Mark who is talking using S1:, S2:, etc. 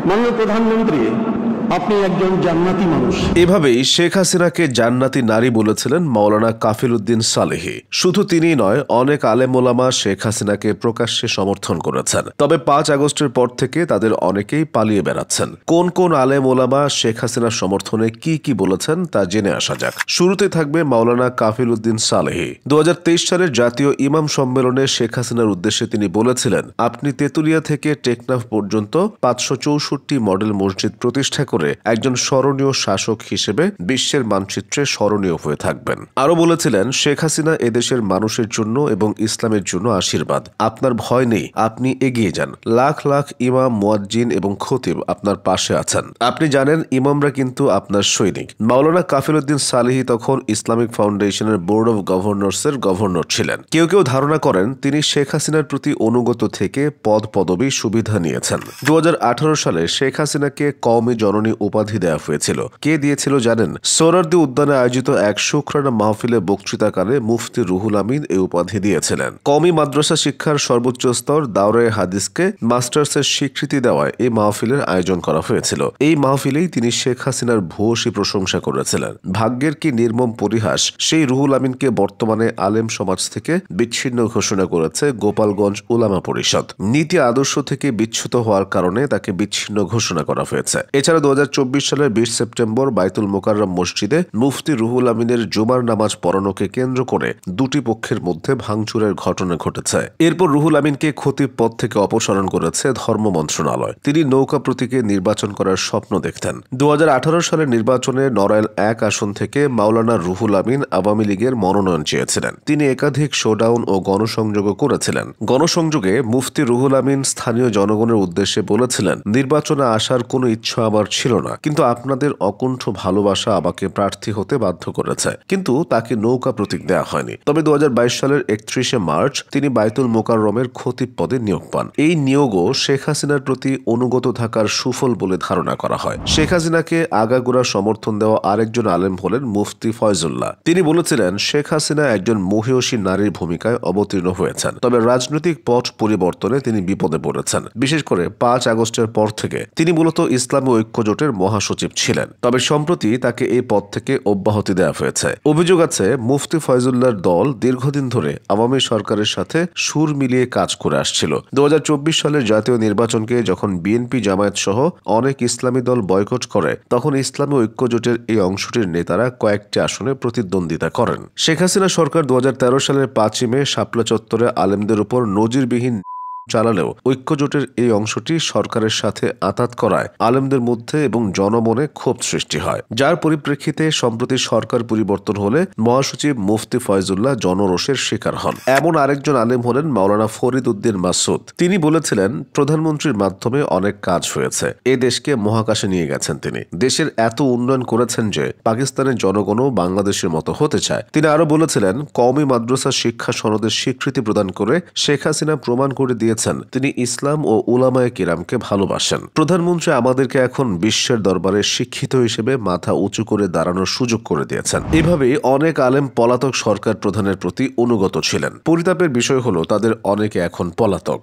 S1: মাননীয় প্রধানমন্ত্রী, আপনি একজন জান্নাতি মানুষ।
S2: এভাবেই শেখ হাসিনাকে জান্নাতি নারী বলেছিলেন মাওলানা কাফিল উদ্দিন সালেহী। শুধু তিনিই নয়, অনেক আলেম ওলামা শেখ হাসিনাকে প্রকাশ্যে সমর্থন করেছেন। তবে 5 আগস্টের পর থেকে তাদের অনেকেই পালিয়ে বেড়াচ্ছেন। কোন কোন আলেম ওলামা শেখ হাসিনার সমর্থনে কি বলেছেন তা জেনে আসা যাক। শুরুতে থাকবে মাওলানা কাফিল উদ্দিন সালেহী। 2023 সালের জাতীয় ইমাম সম্মেলনে শেখ হাসিনার উদ্দেশ্যে তিনি বলেছিলেন, আপনি তেতুলিয়া থেকে টেকনাফ পর্যন্ত 564 মডেল মসজিদ প্রতিষ্ঠা করে একজন স্মরণীয় শাসক হিসেবে বিশ্বের মানচিত্রে স্মরণীয় হয়ে থাকবেন। আরো বলেছিলেন, শেখ হাসিনা এদেশের মানুষের জন্য এবং ইসলামের জন্য আশীর্বাদ। আপনার ভয় নেই, আপনি এগিয়ে যান। লাখ লাখ ইমাম, মুয়াজ্জিন এবং খতিব আপনার পাশে আছেন। আপনি জানেন ইমামরা কিন্তু আপনার সৈনিক। মাওলানা কাফিল উদ্দিন সালেহী তখন ইসলামিক ফাউন্ডেশনের বোর্ড অব গভর্নর্সের গভর্নর ছিলেন। কেউ কেউ ধারণা করেন তিনি শেখ হাসিনার প্রতি অনুগত থেকে পদবি সুবিধা নিয়েছেন। 2018 সালে শেখ হাসিনাকে কওমি জননী উপাধি দেওয়া হয়েছিল। কে দিয়েছিল জানেন? সোহরাওয়ার্দী উদ্যানে আয়োজিত এক শুকরানা মাহফিলে বক্তৃতাকালে মুফতি রুহুল আমিন এই উপাধি দিয়েছিলেন। কওমি মাদ্রাসা শিক্ষার সর্বোচ্চ স্তর দাওরায়ে হাদিসকে মাস্টার্সের স্বীকৃতি দেওয়ায় এই মাহফিলের আয়োজন করা হয়েছিল। এই মাহফিলেই তিনি শেখ হাসিনার ভূয়সী প্রশংসা করেছিলেন। ভাগ্যের কি নির্মম পরিহাস, সেই রুহুল আমিনকে বর্তমানে আলেম সমাজ থেকে বিচ্ছিন্ন ঘোষণা করেছে গোপালগঞ্জ উলামা পরিষদ। নীতি আদর্শ থেকে বিচ্যুত হওয়ার কারণে তাকে বিচ্ছিন্ন ঘোষণা করা হয়েছে। এছাড়া 2024 সালের 20 সেপ্টেম্বর বাইতুল মোকাররম মসজিদে মুফতি রুহুল আমিনের জুমার নামাজ পড়ানোকে কেন্দ্র করে দুটি পক্ষের মধ্যে ভাঙচুরের ঘটনা ঘটেছে। এরপর রুহুল আমিনকে খতিব পদ থেকে অপসারণ করেছে ধর্ম মন্ত্রণালয়। তিনি নৌকা প্রতীকে নির্বাচন করার স্বপ্ন দেখতেন। 2018 সালের নির্বাচনে নড়াইল 1 আসন থেকে মাওলানা রুহুল আমিন আওয়ামী লীগের মনোনয়ন চেয়েছিলেন। তিনি একাধিক শোডাউন ও গণসংযোগও করেছিলেন। গণসংযোগে মুফতি রুহুল আমিন স্থানীয় জনগণের উদ্দেশ্যে বলেছিলেন, নির্বাচনে আসার কোনো ইচ্ছা আমার ছিল না, কিন্তু আপনাদের অকুণ্ঠ ভালোবাসা আমাকে প্রার্থী হতে বাধ্য করেছে। কিন্তু তাকে নৌকা প্রতীক দেওয়া হয়নি। তবে 2022 সালের 31 মার্চ তিনি বাইতুল মোকাররমের খতিব পদে নিয়োগ পান। এই নিয়োগও শেখ হাসিনার প্রতি অনুগত থাকার সুফল বলে ধারণা করা হয়। শেখ হাসিনাকে আগাগোড়া সমর্থন দেওয়া আরেকজন আলেম হলেন মুফতি ফয়জুল্লাহ। তিনি বলেছিলেন, শেখ হাসিনা একজন মহিয়সী নারীর ভূমিকায় অবতীর্ণ হয়েছেন। তবে রাজনৈতিক পট পরিবর্তনে তিনি বিপদে পড়েছেন। বিশেষ করে 5 আগস্টের পর থেকে তিনি মূলত ইসলামী ঐক্য জোটের মহাসচিব ছিলেন। তবে সম্প্রতি তাকে এই পদ থেকে অব্যাহতি দেওয়া হয়েছে। অভিযোগ আছে, মুফতি ফয়জুল্লাহর দল দীর্ঘদিন ধরে আওয়ামী সরকারের সাথে সুর মিলিয়ে কাজ করে আসছিল। 2024 সালের জাতীয় নির্বাচনকে যখন বিএনপি, জামায়াত সহ অনেক ইসলামী দল বয়কট করে, তখন ইসলামী ঐক্য জোটের এই অংশটির নেতারা কয়েকটি আসনে প্রতিদ্বন্দ্বিতা করেন। শেখ হাসিনা সরকার 2013 সালের 5 মে শাপলা চত্বরে আলেমদের উপর নজিরবিহীন চালালেও ঐক্য জোটের এই অংশটি সরকারের সাথে আঁতাত করায় আলেমদের মধ্যে এবং জনমনে ক্ষোভ সৃষ্টি হয়, যার পরিপ্রেক্ষিতে সম্প্রতি সরকার পরিবর্তন হলে মহাসচিব মুফতি ফয়জুল্লাহ জনরোষের শিকার হন। এমন আরেকজন আলেম হলেন মাওলানা ফরিদ উদ্দিন মাসুদ। তিনি বলেছিলেন, প্রধানমন্ত্রীর মাধ্যমে অনেক কাজ হয়েছে, এ দেশকে মহাকাশে নিয়ে গেছেন তিনি। দেশের এত উন্নয়ন করেছেন যে পাকিস্তানের জনগণও বাংলাদেশের মতো হতে চায়। তিনি আরো বলেছিলেন, কওমি মাদ্রাসা শিক্ষা সনদের স্বীকৃতি প্রদান করে শেখ হাসিনা প্রমাণ করে দিয়ে তিনি ইসলাম ও উলামায়ে কিরামকে ভালোবাসেন। প্রধানমন্ত্রী আমাদেরকে এখন বিশ্বের দরবারে শিক্ষিত হিসেবে মাথা উঁচু করে দাঁড়ানোর সুযোগ করে দিয়েছেন। এভাবেই অনেক আলেম পলাতক সরকার প্রধানের প্রতি অনুগত ছিলেন। পরিতাপের বিষয় হলো, তাদের অনেকে এখন পলাতক।